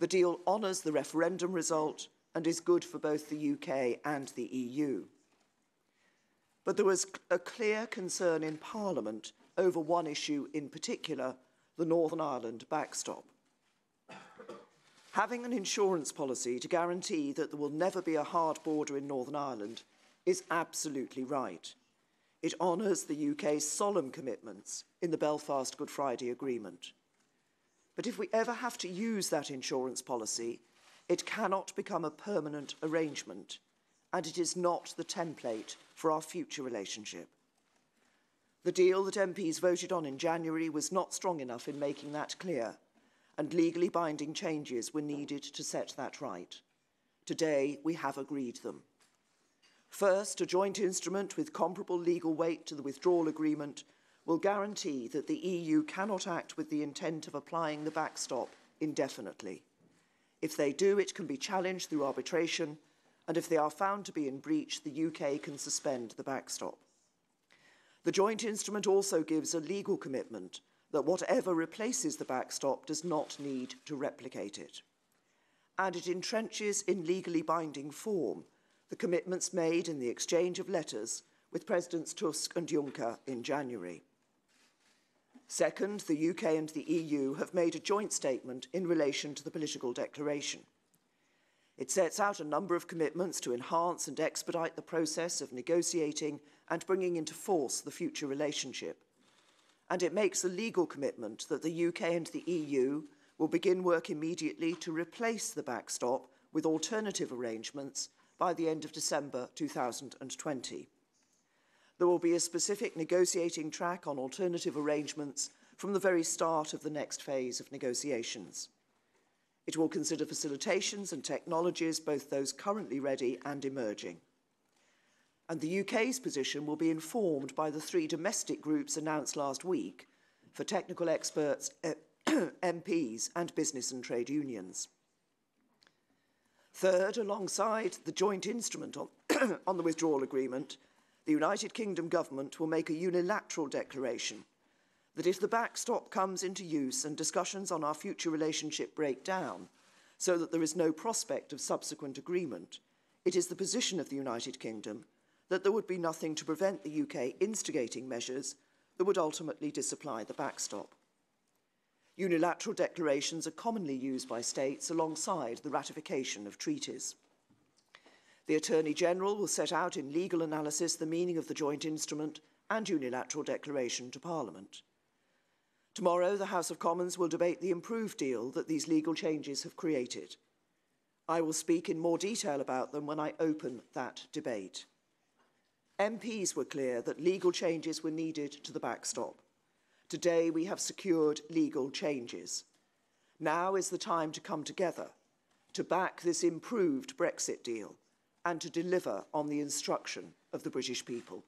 The deal honours the referendum result and is good for both the UK and the EU. But there was a clear concern in Parliament over one issue in particular, the Northern Ireland backstop. Having an insurance policy to guarantee that there will never be a hard border in Northern Ireland is absolutely right. It honours the UK's solemn commitments in the Belfast Good Friday Agreement. But if we ever have to use that insurance policy, it cannot become a permanent arrangement, and it is not the template for our future relationship. The deal that MPs voted on in January was not strong enough in making that clear, and legally binding changes were needed to set that right. Today, we have agreed them. First, a joint instrument with comparable legal weight to the withdrawal agreement will guarantee that the EU cannot act with the intent of applying the backstop indefinitely. If they do, it can be challenged through arbitration, and if they are found to be in breach, the UK can suspend the backstop. The joint instrument also gives a legal commitment that whatever replaces the backstop does not need to replicate it. And it entrenches in legally binding form the commitments made in the exchange of letters with Presidents Tusk and Juncker in January. Second, the UK and the EU have made a joint statement in relation to the political declaration. It sets out a number of commitments to enhance and expedite the process of negotiating and bringing into force the future relationship. And it makes a legal commitment that the UK and the EU will begin work immediately to replace the backstop with alternative arrangements by the end of December 2020. There will be a specific negotiating track on alternative arrangements from the very start of the next phase of negotiations. It will consider facilitations and technologies, both those currently ready and emerging. And the UK's position will be informed by the 3 domestic groups announced last week for technical experts, MPs and business and trade unions. Third, alongside the joint instrument on the withdrawal agreement, the United Kingdom government will make a unilateral declaration that if the backstop comes into use and discussions on our future relationship break down so that there is no prospect of subsequent agreement, it is the position of the United Kingdom that there would be nothing to prevent the UK instigating measures that would ultimately disapply the backstop. Unilateral declarations are commonly used by states alongside the ratification of treaties. The Attorney-General will set out in legal analysis the meaning of the joint instrument and unilateral declaration to Parliament. Tomorrow, the House of Commons will debate the improved deal that these legal changes have created. I will speak in more detail about them when I open that debate. MPs were clear that legal changes were needed to the backstop. Today, we have secured legal changes. Now is the time to come together to back this improved Brexit deal and to deliver on the instruction of the British people.